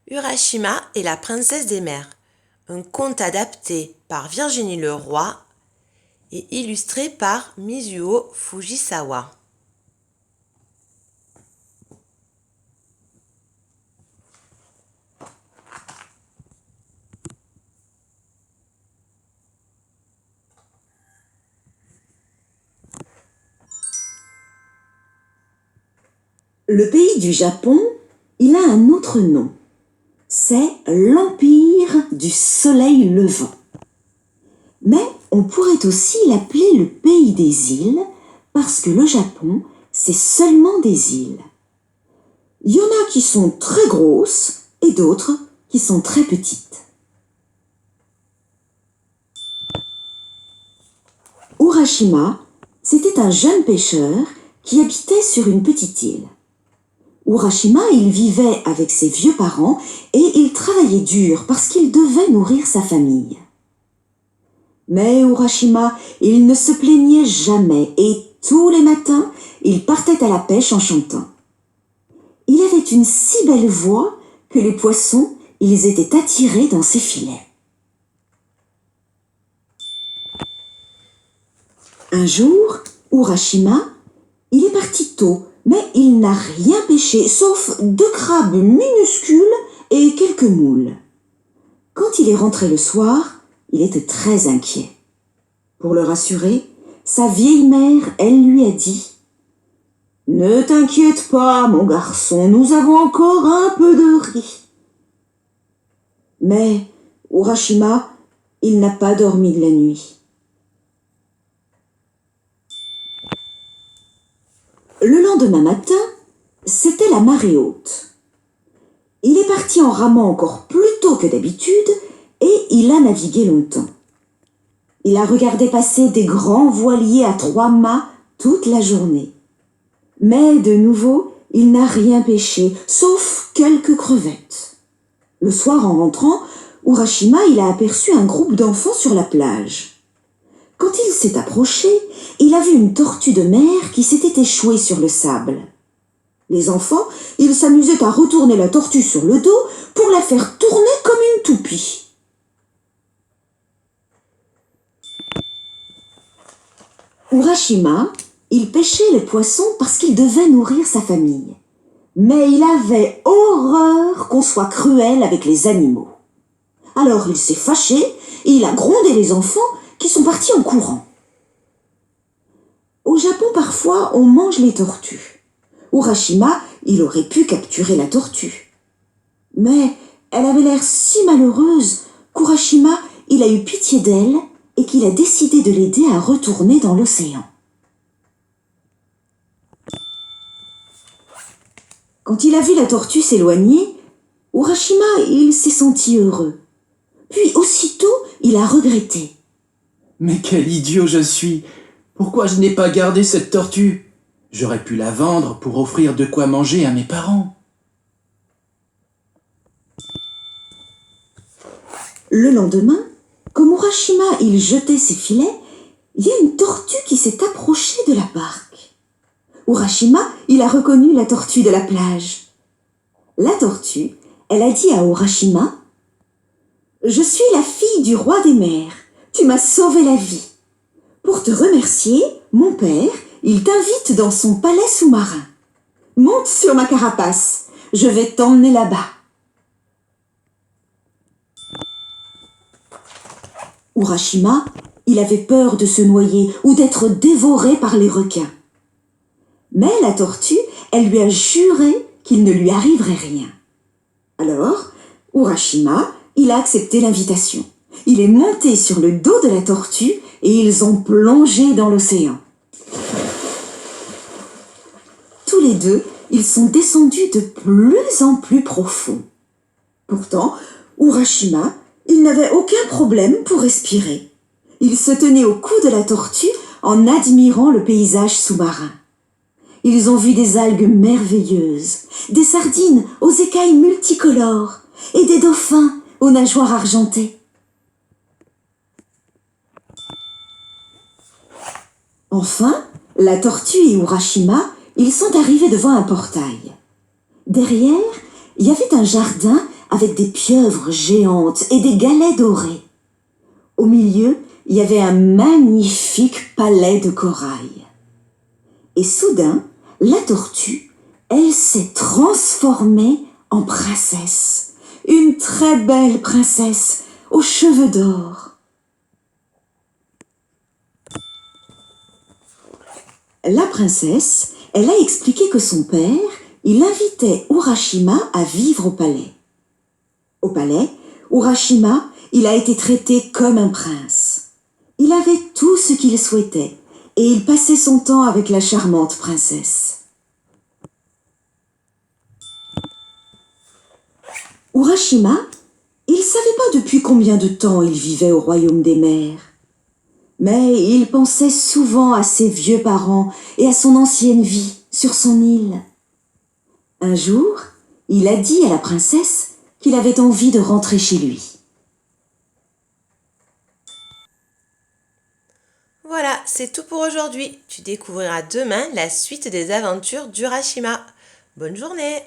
Urashima et la princesse des mers, un conte adapté par Virginie Leroy et illustré par Mizuo Fujisawa. Le pays du Japon, il a un autre nom. C'est l'Empire du Soleil Levant. Mais on pourrait aussi l'appeler le pays des îles parce que le Japon, c'est seulement des îles. Il y en a qui sont très grosses et d'autres qui sont très petites. Urashima, c'était un jeune pêcheur qui habitait sur une petite île. Urashima, il vivait avec ses vieux parents et il travaillait dur parce qu'il devait nourrir sa famille. Mais Urashima, il ne se plaignait jamais et tous les matins, il partait à la pêche en chantant. Il avait une si belle voix que les poissons, ils étaient attirés dans ses filets. Un jour, Urashima, il est parti tôt, mais il n'a rien pêché, sauf 2 crabes minuscules et quelques moules. Quand il est rentré le soir, il était très inquiet. Pour le rassurer, sa vieille mère, elle lui a dit « Ne t'inquiète pas, mon garçon, nous avons encore un peu de riz. » Mais Urashima, il n'a pas dormi de la nuit. Le lendemain matin, c'était la marée haute. Il est parti en ramant encore plus tôt que d'habitude et il a navigué longtemps. Il a regardé passer des grands voiliers à 3 mâts toute la journée. Mais de nouveau, il n'a rien pêché, sauf quelques crevettes. Le soir, en rentrant, Urashima, il a aperçu un groupe d'enfants sur la plage. Quand il s'est approché, il a vu une tortue de mer qui s'était échouée sur le sable. Les enfants, ils s'amusaient à retourner la tortue sur le dos pour la faire tourner comme une toupie. Urashima, il pêchait les poissons parce qu'il devait nourrir sa famille. Mais il avait horreur qu'on soit cruel avec les animaux. Alors il s'est fâché et il a grondé les enfants qui sont partis en courant. Au Japon, parfois, on mange les tortues. Urashima, il aurait pu capturer la tortue. Mais elle avait l'air si malheureuse qu'Urashima, il a eu pitié d'elle et qu'il a décidé de l'aider à retourner dans l'océan. Quand il a vu la tortue s'éloigner, Urashima, il s'est senti heureux. Puis aussitôt, il a regretté. Mais quel idiot je suis! Pourquoi je n'ai pas gardé cette tortue? J'aurais pu la vendre pour offrir de quoi manger à mes parents. Le lendemain, comme Urashima, il jetait ses filets, il y a une tortue qui s'est approchée de la barque. Urashima, il a reconnu la tortue de la plage. La tortue, elle a dit à Urashima « Je suis la fille du roi des mers. Tu m'as sauvé la vie. Pour te remercier, mon père, il t'invite dans son palais sous-marin. Monte sur ma carapace. Je vais t'emmener là-bas. » Urashima, il avait peur de se noyer ou d'être dévoré par les requins. Mais la tortue, elle lui a juré qu'il ne lui arriverait rien. Alors, Urashima, il a accepté l'invitation. Il est monté sur le dos de la tortue et ils ont plongé dans l'océan. Tous les deux, ils sont descendus de plus en plus profond. Pourtant, Urashima, il n'avait aucun problème pour respirer. Il se tenait au cou de la tortue en admirant le paysage sous-marin. Ils ont vu des algues merveilleuses, des sardines aux écailles multicolores et des dauphins aux nageoires argentées. Enfin, la tortue et Urashima, ils sont arrivés devant un portail. Derrière, il y avait un jardin avec des pieuvres géantes et des galets dorés. Au milieu, il y avait un magnifique palais de corail. Et soudain, la tortue, elle s'est transformée en princesse. Une très belle princesse aux cheveux d'or. La princesse, elle a expliqué que son père, il invitait Urashima à vivre au palais. Au palais, Urashima, il a été traité comme un prince. Il avait tout ce qu'il souhaitait et il passait son temps avec la charmante princesse. Urashima, il ne savait pas depuis combien de temps il vivait au royaume des mers. Mais il pensait souvent à ses vieux parents et à son ancienne vie sur son île. Un jour, il a dit à la princesse qu'il avait envie de rentrer chez lui. Voilà, c'est tout pour aujourd'hui. Tu découvriras demain la suite des aventures d'Urashima. Bonne journée!